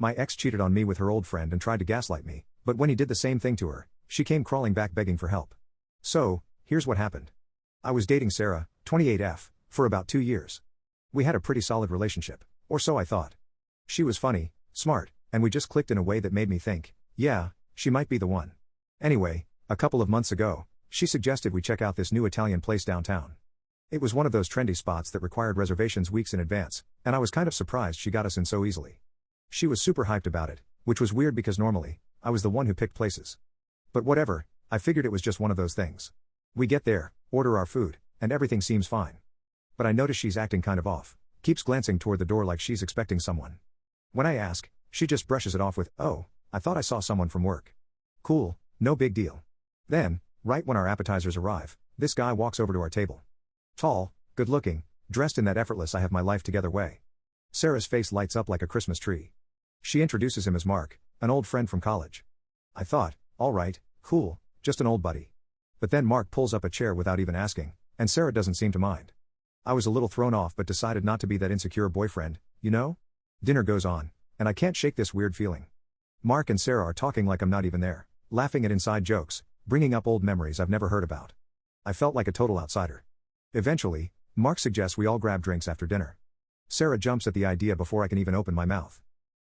My ex cheated on me with her old friend and tried to gaslight me, but when he did the same thing to her, she came crawling back begging for help. So, here's what happened. I was dating Sarah, 28F, for about 2 years. We had a pretty solid relationship, or so I thought. She was funny, smart, and we just clicked in a way that made me think, yeah, she might be the one. Anyway, a couple of months ago, she suggested we check out this new Italian place downtown. It was one of those trendy spots that required reservations weeks in advance, and I was kind of surprised she got us in so easily. She was super hyped about it, which was weird because normally, I was the one who picked places. But whatever, I figured it was just one of those things. We get there, order our food, and everything seems fine. But I notice she's acting kind of off, keeps glancing toward the door like she's expecting someone. When I ask, she just brushes it off with, "Oh, I thought I saw someone from work." Cool, no big deal. Then, right when our appetizers arrive, this guy walks over to our table. Tall, good-looking, dressed in that effortless I have my life together way. Sarah's face lights up like a Christmas tree. She introduces him as Mark, an old friend from college. I thought, all right, cool, just an old buddy. But then Mark pulls up a chair without even asking, and Sarah doesn't seem to mind. I was a little thrown off but decided not to be that insecure boyfriend, you know? Dinner goes on, and I can't shake this weird feeling. Mark and Sarah are talking like I'm not even there, laughing at inside jokes, bringing up old memories I've never heard about. I felt like a total outsider. Eventually, Mark suggests we all grab drinks after dinner. Sarah jumps at the idea before I can even open my mouth.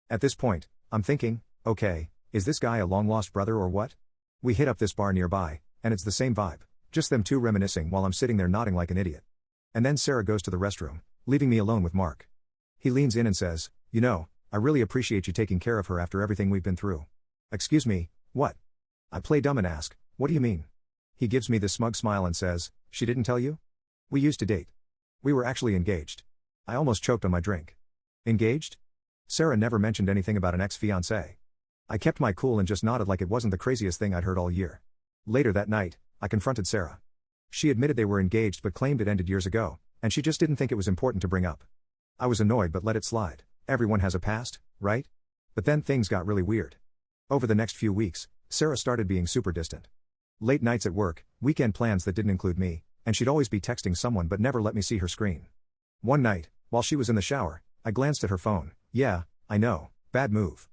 At this point, I'm thinking, okay, is this guy a long-lost brother or what? We hit up this bar nearby, and it's the same vibe, just them two reminiscing while I'm sitting there nodding like an idiot. And then Sarah goes to the restroom, leaving me alone with Mark. He leans in and says, "You know, I really appreciate you taking care of her after everything we've been through." Excuse me, what? I play dumb and ask, "What do you mean?" He gives me this smug smile and says, "She didn't tell you? We used to date. We were actually engaged." I almost choked on my drink. Engaged? Sarah never mentioned anything about an ex-fiancé. I kept my cool and just nodded like it wasn't the craziest thing I'd heard all year. Later that night, I confronted Sarah. She admitted they were engaged but claimed it ended years ago, and she just didn't think it was important to bring up. I was annoyed but let it slide. Everyone has a past, right? But then things got really weird. Over the next few weeks, Sarah started being super distant. Late nights at work, weekend plans that didn't include me, and she'd always be texting someone but never let me see her screen. One night, while she was in the shower, I glanced at her phone. Yeah, I know, bad move.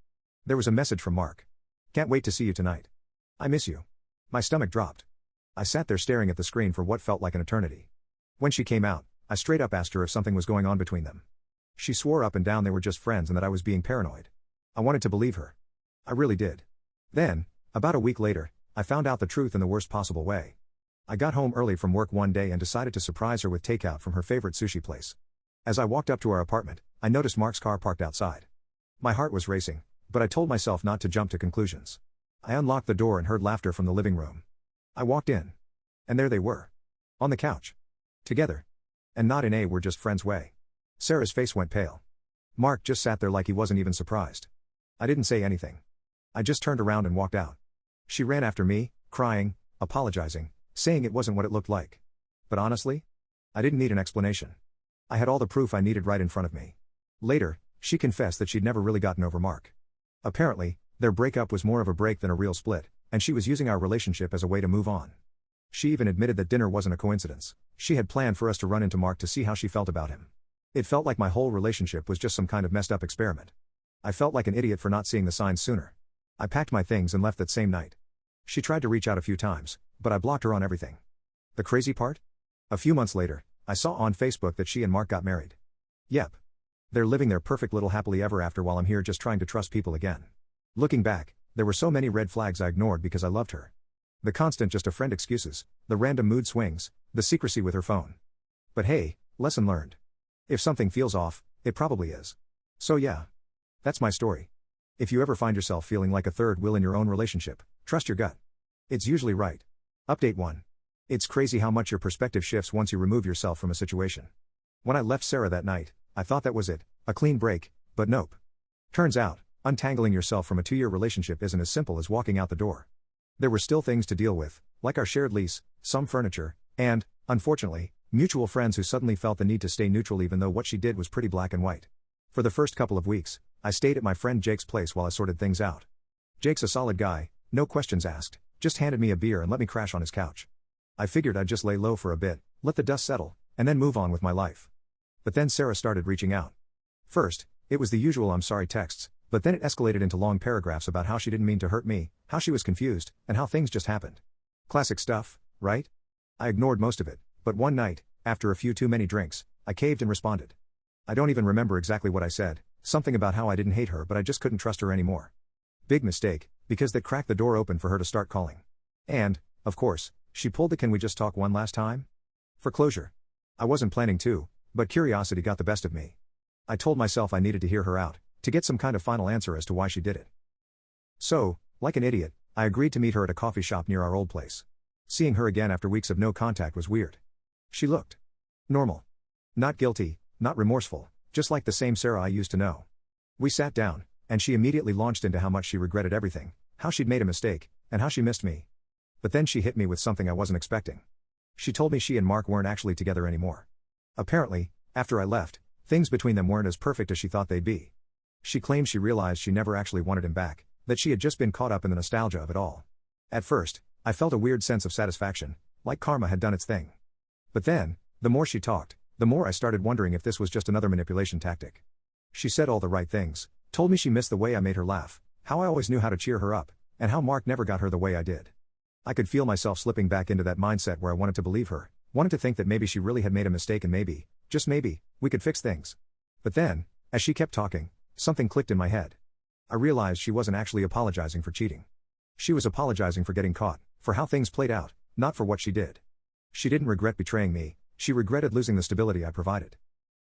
There was a message from Mark. "Can't wait to see you tonight. I miss you." My stomach dropped. I sat there staring at the screen for what felt like an eternity. When she came out, I straight up asked her if something was going on between them. She swore up and down they were just friends and that I was being paranoid. I wanted to believe her. I really did. Then, about a week later, I found out the truth in the worst possible way. I got home early from work one day and decided to surprise her with takeout from her favorite sushi place. As I walked up to our apartment, I noticed Mark's car parked outside. My heart was racing, but I told myself not to jump to conclusions. I unlocked the door and heard laughter from the living room. I walked in. And there they were. On the couch. Together. And not in a "we're just friends" way. Sarah's face went pale. Mark just sat there like he wasn't even surprised. I didn't say anything. I just turned around and walked out. She ran after me, crying, apologizing, saying it wasn't what it looked like. But honestly, I didn't need an explanation. I had all the proof I needed right in front of me. Later, she confessed that she'd never really gotten over Mark. Apparently, their breakup was more of a break than a real split, and she was using our relationship as a way to move on. She even admitted that dinner wasn't a coincidence. She had planned for us to run into Mark to see how she felt about him. It felt like my whole relationship was just some kind of messed up experiment. I felt like an idiot for not seeing the signs sooner. I packed my things and left that same night. She tried to reach out a few times, but I blocked her on everything. The crazy part? A few months later, I saw on Facebook that she and Mark got married. Yep. They're living their perfect little happily ever after while I'm here just trying to trust people again. Looking back, there were so many red flags I ignored because I loved her. The constant just a friend excuses, the random mood swings, the secrecy with her phone. But hey, lesson learned. If something feels off, it probably is. So yeah. That's my story. If you ever find yourself feeling like a third wheel in your own relationship, trust your gut. It's usually right. Update 1. It's crazy how much your perspective shifts once you remove yourself from a situation. When I left Sarah that night, I thought that was it, a clean break, but nope. Turns out, untangling yourself from a 2-year relationship isn't as simple as walking out the door. There were still things to deal with, like our shared lease, some furniture, and, unfortunately, mutual friends who suddenly felt the need to stay neutral even though what she did was pretty black and white. For the first couple of weeks, I stayed at my friend Jake's place while I sorted things out. Jake's a solid guy, no questions asked, just handed me a beer and let me crash on his couch. I figured I'd just lay low for a bit, let the dust settle, and then move on with my life. But then Sarah started reaching out. First, it was the usual "I'm sorry" texts, But then it escalated into long paragraphs about how she didn't mean to hurt me, how she was confused, and how things just happened. Classic stuff, right? I ignored most of it, but one night, after a few too many drinks, I caved and responded. I don't even remember exactly what I said, something about how I didn't hate her but I just couldn't trust her anymore. Big mistake, because that cracked the door open for her to start calling. And, of course, she pulled the "can we just talk one last time?" for closure. I wasn't planning to, but curiosity got the best of me. I told myself I needed to hear her out, to get some kind of final answer as to why she did it. So, like an idiot, I agreed to meet her at a coffee shop near our old place. Seeing her again after weeks of no contact was weird. She looked normal. Not guilty, not remorseful, just like the same Sarah I used to know. We sat down, and she immediately launched into how much she regretted everything, how she'd made a mistake, and how she missed me. But then she hit me with something I wasn't expecting. She told me she and Mark weren't actually together anymore. Apparently, after I left, things between them weren't as perfect as she thought they'd be. She claimed she realized she never actually wanted him back, that she had just been caught up in the nostalgia of it all. At first, I felt a weird sense of satisfaction, like karma had done its thing. But then, the more she talked, the more I started wondering if this was just another manipulation tactic. She said all the right things, told me she missed the way I made her laugh, how I always knew how to cheer her up, and how Mark never got her the way I did. I could feel myself slipping back into that mindset where I wanted to believe her, wanted to think that maybe she really had made a mistake and maybe, just maybe, we could fix things. But then, as she kept talking, something clicked in my head. I realized she wasn't actually apologizing for cheating. She was apologizing for getting caught, for how things played out, not for what she did. She didn't regret betraying me, she regretted losing the stability I provided.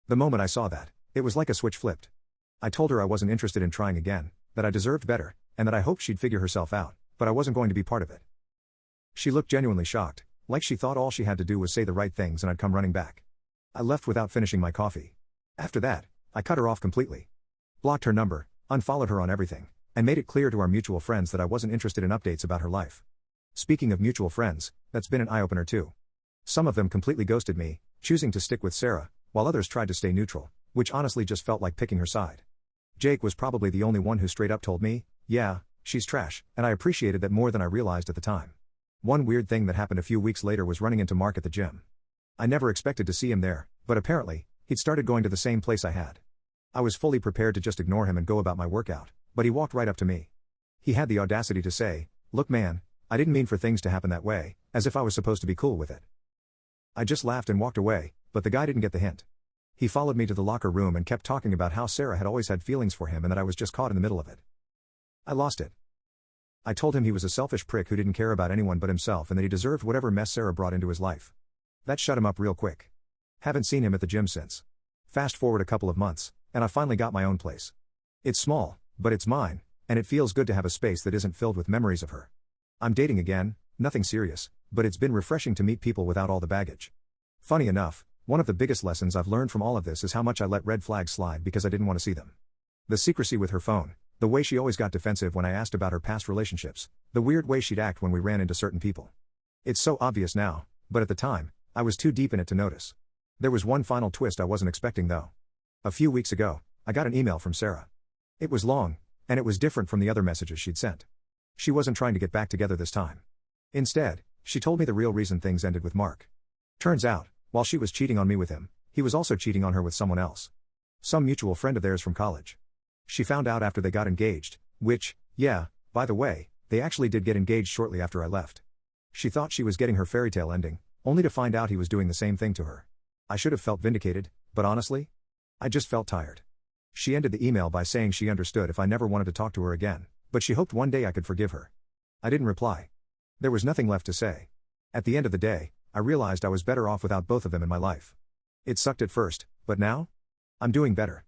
The moment I saw that, it was like a switch flipped. I told her I wasn't interested in trying again, that I deserved better, and that I hoped she'd figure herself out, but I wasn't going to be part of it. She looked genuinely shocked, like she thought all she had to do was say the right things and I'd come running back. I left without finishing my coffee. After that, I cut her off completely. Blocked her number, unfollowed her on everything, and made it clear to our mutual friends that I wasn't interested in updates about her life. Speaking of mutual friends, that's been an eye-opener too. Some of them completely ghosted me, choosing to stick with Sarah, while others tried to stay neutral, which honestly just felt like picking her side. Jake was probably the only one who straight up told me, "Yeah, she's trash," and I appreciated that more than I realized at the time. One weird thing that happened a few weeks later was running into Mark at the gym. I never expected to see him there, but apparently, he'd started going to the same place I had. I was fully prepared to just ignore him and go about my workout, but he walked right up to me. He had the audacity to say, "Look man, I didn't mean for things to happen that way," as if I was supposed to be cool with it. I just laughed and walked away, but the guy didn't get the hint. He followed me to the locker room and kept talking about how Sarah had always had feelings for him and that I was just caught in the middle of it. I lost it. I told him he was a selfish prick who didn't care about anyone but himself and that he deserved whatever mess Sarah brought into his life. That shut him up real quick. Haven't seen him at the gym since. Fast forward a couple of months, and I finally got my own place. It's small, but it's mine, and it feels good to have a space that isn't filled with memories of her. I'm dating again, nothing serious, but it's been refreshing to meet people without all the baggage. Funny enough, one of the biggest lessons I've learned from all of this is how much I let red flags slide because I didn't want to see them. The secrecy with her phone, the way she always got defensive when I asked about her past relationships, the weird way she'd act when we ran into certain people. It's so obvious now, but at the time, I was too deep in it to notice. There was one final twist I wasn't expecting though. A few weeks ago, I got an email from Sarah. It was long, and it was different from the other messages she'd sent. She wasn't trying to get back together this time. Instead, she told me the real reason things ended with Mark. Turns out, while she was cheating on me with him, he was also cheating on her with someone else. Some mutual friend of theirs from college. She found out after they got engaged, which, yeah, by the way, they actually did get engaged shortly after I left. She thought she was getting her fairy tale ending, only to find out he was doing the same thing to her. I should have felt vindicated, but honestly, I just felt tired. She ended the email by saying she understood if I never wanted to talk to her again, but she hoped one day I could forgive her. I didn't reply. There was nothing left to say. At the end of the day, I realized I was better off without both of them in my life. It sucked at first, but now? I'm doing better.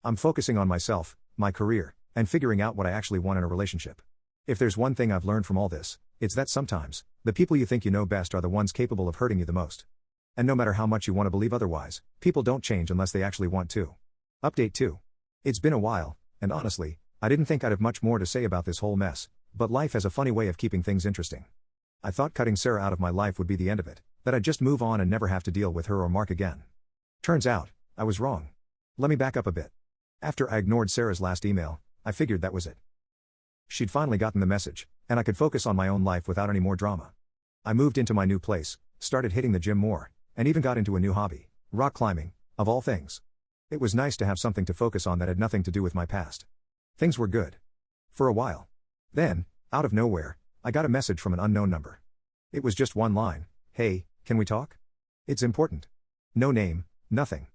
I'm focusing on myself, my career, and figuring out what I actually want in a relationship. If there's one thing I've learned from all this, it's that sometimes, the people you think you know best are the ones capable of hurting you the most. And no matter how much you want to believe otherwise, people don't change unless they actually want to. Update 2. It's been a while, and honestly, I didn't think I'd have much more to say about this whole mess, but life has a funny way of keeping things interesting. I thought cutting Sarah out of my life would be the end of it, that I'd just move on and never have to deal with her or Mark again. Turns out, I was wrong. Let me back up a bit. After I ignored Sarah's last email, I figured that was it. She'd finally gotten the message, and I could focus on my own life without any more drama. I moved into my new place, started hitting the gym more, and even got into a new hobby, rock climbing, of all things. It was nice to have something to focus on that had nothing to do with my past. Things were good. For a while. Then, out of nowhere, I got a message from an unknown number. It was just one line: "Hey, can we talk? It's important." No name, nothing.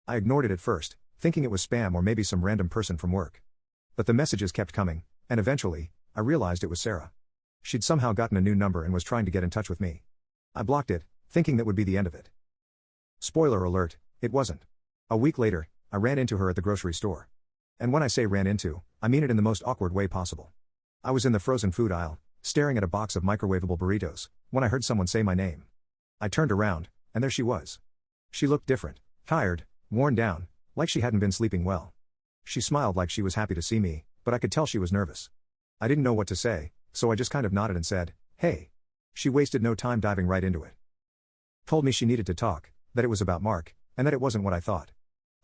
I ignored it at first, thinking it was spam or maybe some random person from work. But the messages kept coming, and eventually, I realized it was Sarah. She'd somehow gotten a new number and was trying to get in touch with me. I blocked it, thinking that would be the end of it. Spoiler alert, it wasn't. A week later, I ran into her at the grocery store. And when I say ran into, I mean it in the most awkward way possible. I was in the frozen food aisle, staring at a box of microwavable burritos, when I heard someone say my name. I turned around, and there she was. She looked different, tired, worn down, like she hadn't been sleeping well. She smiled like she was happy to see me, but I could tell she was nervous. I didn't know what to say, so I just kind of nodded and said, "Hey." She wasted no time diving right into it. Told me she needed to talk, that it was about Mark, and that it wasn't what I thought.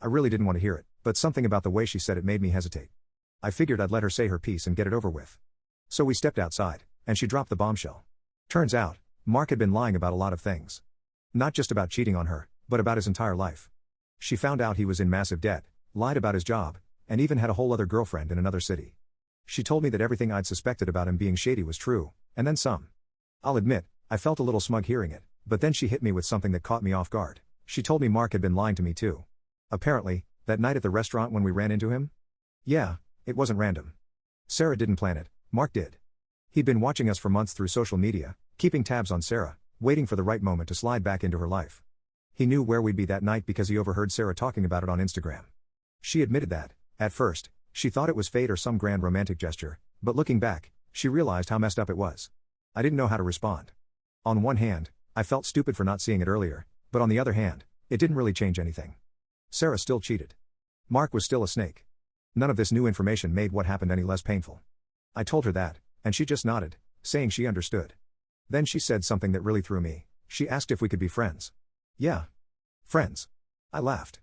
I really didn't want to hear it, but something about the way she said it made me hesitate. I figured I'd let her say her piece and get it over with. So we stepped outside, and she dropped the bombshell. Turns out, Mark had been lying about a lot of things. Not just about cheating on her, but about his entire life. She found out he was in massive debt, lied about his job, and even had a whole other girlfriend in another city. She told me that everything I'd suspected about him being shady was true, and then some. I'll admit, I felt a little smug hearing it, but then she hit me with something that caught me off guard. She told me Mark had been lying to me too. Apparently, that night at the restaurant when we ran into him? Yeah, it wasn't random. Sarah didn't plan it, Mark did. He'd been watching us for months through social media, keeping tabs on Sarah, waiting for the right moment to slide back into her life. He knew where we'd be that night because he overheard Sarah talking about it on Instagram. She admitted that, at first, she thought it was fate or some grand romantic gesture, but looking back, she realized how messed up it was. I didn't know how to respond. On one hand, I felt stupid for not seeing it earlier, but on the other hand, it didn't really change anything. Sarah still cheated. Mark was still a snake. None of this new information made what happened any less painful. I told her that, and she just nodded, saying she understood. Then she said something that really threw me. She asked if we could be friends. Yeah. Friends. I laughed.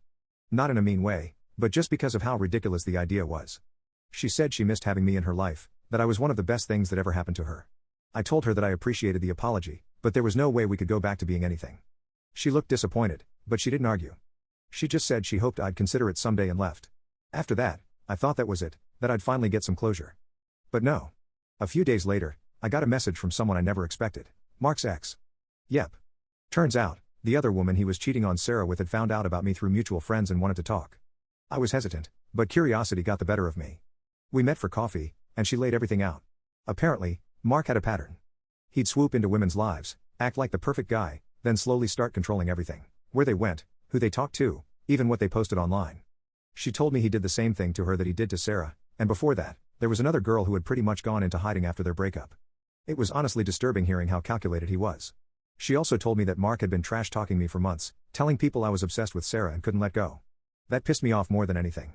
Not in a mean way, but just because of how ridiculous the idea was. She said she missed having me in her life, that I was one of the best things that ever happened to her. I told her that I appreciated the apology, but there was no way we could go back to being anything. She looked disappointed, but she didn't argue. She just said she hoped I'd consider it someday and left. After that, I thought that was it, that I'd finally get some closure. But no. A few days later, I got a message from someone I never expected. Mark's ex. Yep. Turns out, the other woman he was cheating on Sarah with had found out about me through mutual friends and wanted to talk. I was hesitant, but curiosity got the better of me. We met for coffee, and she laid everything out. Apparently, Mark had a pattern. He'd swoop into women's lives, act like the perfect guy, then slowly start controlling everything. Where they went, who they talked to, even what they posted online. She told me he did the same thing to her that he did to Sarah, and before that, there was another girl who had pretty much gone into hiding after their breakup. It was honestly disturbing hearing how calculated he was. She also told me that Mark had been trash-talking me for months, telling people I was obsessed with Sarah and couldn't let go. That pissed me off more than anything.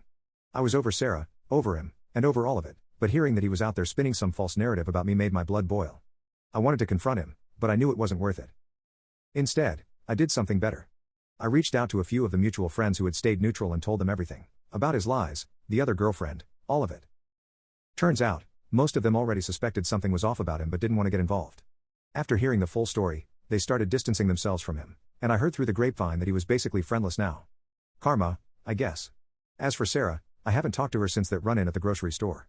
I was over Sarah, over him, and over all of it, but hearing that he was out there spinning some false narrative about me made my blood boil. I wanted to confront him, but I knew it wasn't worth it. Instead, I did something better. I reached out to a few of the mutual friends who had stayed neutral and told them everything. About his lies, the other girlfriend, all of it. Turns out, most of them already suspected something was off about him but didn't want to get involved. After hearing the full story, they started distancing themselves from him, and I heard through the grapevine that he was basically friendless now. Karma, I guess. As for Sarah, I haven't talked to her since that run-in at the grocery store.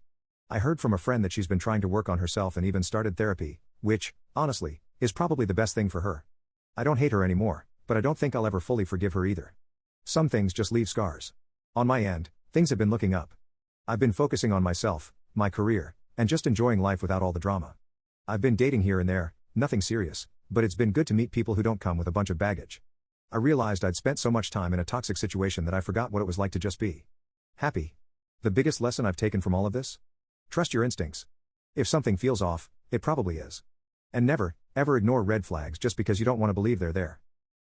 I heard from a friend that she's been trying to work on herself and even started therapy, which, honestly, is probably the best thing for her. I don't hate her anymore, but I don't think I'll ever fully forgive her either. Some things just leave scars. On my end, things have been looking up. I've been focusing on myself, my career, and just enjoying life without all the drama. I've been dating here and there, nothing serious, but it's been good to meet people who don't come with a bunch of baggage. I realized I'd spent so much time in a toxic situation that I forgot what it was like to just be happy. The biggest lesson I've taken from all of this? Trust your instincts. If something feels off, it probably is. And never, ever ignore red flags just because you don't want to believe they're there.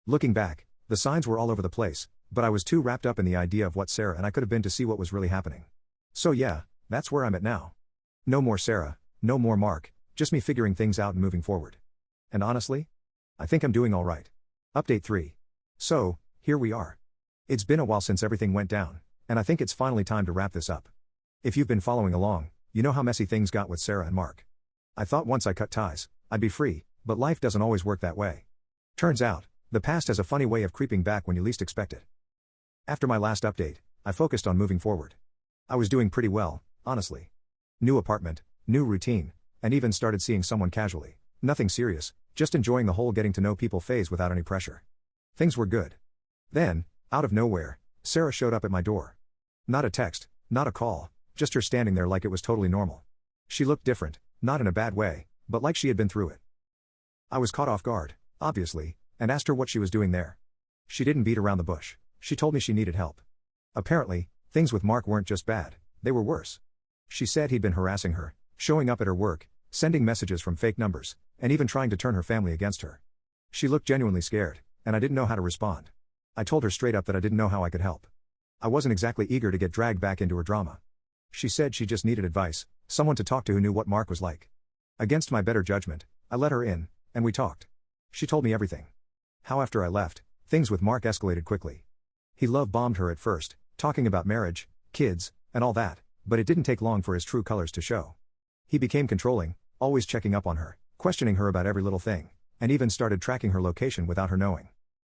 Looking back, the signs were all over the place, but I was too wrapped up in the idea of what Sarah and I could have been to see what was really happening. So yeah, that's where I'm at now. No more Sarah, no more Mark, just me figuring things out and moving forward. And honestly, I think I'm doing all right. Update 3. So, here we are. It's been a while since everything went down, and I think it's finally time to wrap this up. If you've been following along, you know how messy things got with Sarah and Mark. I thought once I cut ties, I'd be free, but life doesn't always work that way. Turns out, the past has a funny way of creeping back when you least expect it. After my last update, I focused on moving forward. I was doing pretty well, honestly. New apartment, new routine, and even started seeing someone casually. Nothing serious, just enjoying the whole getting to know people phase without any pressure. Things were good. Then, out of nowhere, Sarah showed up at my door. Not a text, not a call, just her standing there like it was totally normal. She looked different, not in a bad way, but like she had been through it. I was caught off guard, obviously, and asked her what she was doing there. She didn't beat around the bush. She told me she needed help. Apparently, things with Mark weren't just bad, they were worse. She said he'd been harassing her, showing up at her work, sending messages from fake numbers, and even trying to turn her family against her. She looked genuinely scared, and I didn't know how to respond. I told her straight up that I didn't know how I could help. I wasn't exactly eager to get dragged back into her drama. She said she just needed advice, someone to talk to who knew what Mark was like. Against my better judgment, I let her in, and we talked. She told me everything. How after I left, things with Mark escalated quickly. He love-bombed her at first, talking about marriage, kids, and all that, but it didn't take long for his true colors to show. He became controlling, always checking up on her, questioning her about every little thing, and even started tracking her location without her knowing.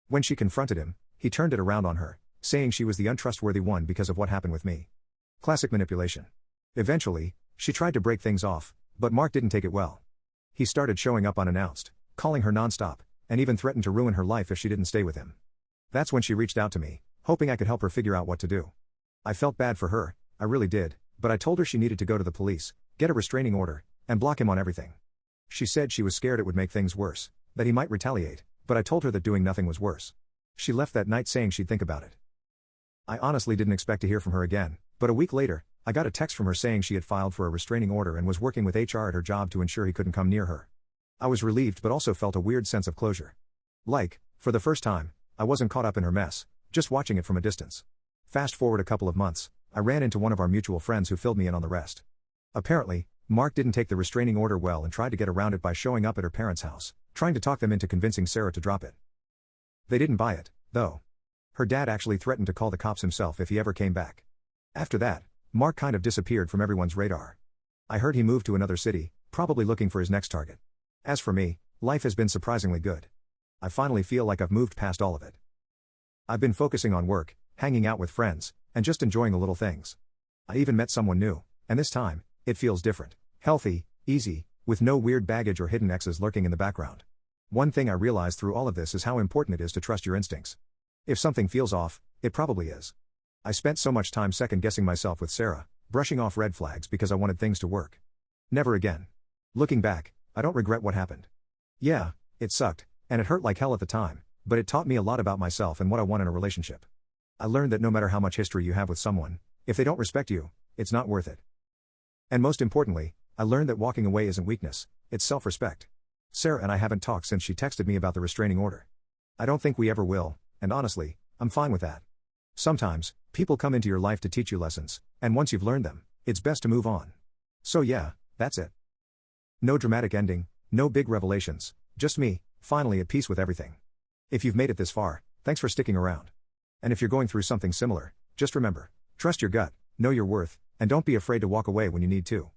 When she confronted him, he turned it around on her, saying she was the untrustworthy one because of what happened with me. Classic manipulation. Eventually, she tried to break things off, but Mark didn't take it well. He started showing up unannounced, calling her nonstop, and even threatened to ruin her life if she didn't stay with him. That's when she reached out to me, hoping I could help her figure out what to do. I felt bad for her, I really did, but I told her she needed to go to the police, get a restraining order, and block him on everything. She said she was scared it would make things worse, that he might retaliate, but I told her that doing nothing was worse. She left that night saying she'd think about it. I honestly didn't expect to hear from her again, but a week later, I got a text from her saying she had filed for a restraining order and was working with HR at her job to ensure he couldn't come near her. I was relieved but also felt a weird sense of closure. Like, for the first time, I wasn't caught up in her mess, just watching it from a distance. Fast forward a couple of months, I ran into one of our mutual friends who filled me in on the rest. Apparently, Mark didn't take the restraining order well and tried to get around it by showing up at her parents' house, trying to talk them into convincing Sarah to drop it. They didn't buy it, though. Her dad actually threatened to call the cops himself if he ever came back. After that, Mark kind of disappeared from everyone's radar. I heard he moved to another city, probably looking for his next target. As for me, life has been surprisingly good. I finally feel like I've moved past all of it. I've been focusing on work, hanging out with friends, and just enjoying the little things. I even met someone new, and this time, it feels different, healthy, easy, with no weird baggage or hidden exes lurking in the background. One thing I realized through all of this is how important it is to trust your instincts. If something feels off, it probably is. I spent so much time second-guessing myself with Sarah, brushing off red flags because I wanted things to work. Never again. Looking back, I don't regret what happened. Yeah, it sucked, and it hurt like hell at the time, but it taught me a lot about myself and what I want in a relationship. I learned that no matter how much history you have with someone, if they don't respect you, it's not worth it. And most importantly, I learned that walking away isn't weakness, it's self-respect. Sarah and I haven't talked since she texted me about the restraining order. I don't think we ever will, and honestly, I'm fine with that. Sometimes, people come into your life to teach you lessons, and once you've learned them, it's best to move on. So yeah, that's it. No dramatic ending, no big revelations, just me, finally at peace with everything. If you've made it this far, thanks for sticking around. And if you're going through something similar, just remember, trust your gut, know your worth, and don't be afraid to walk away when you need to.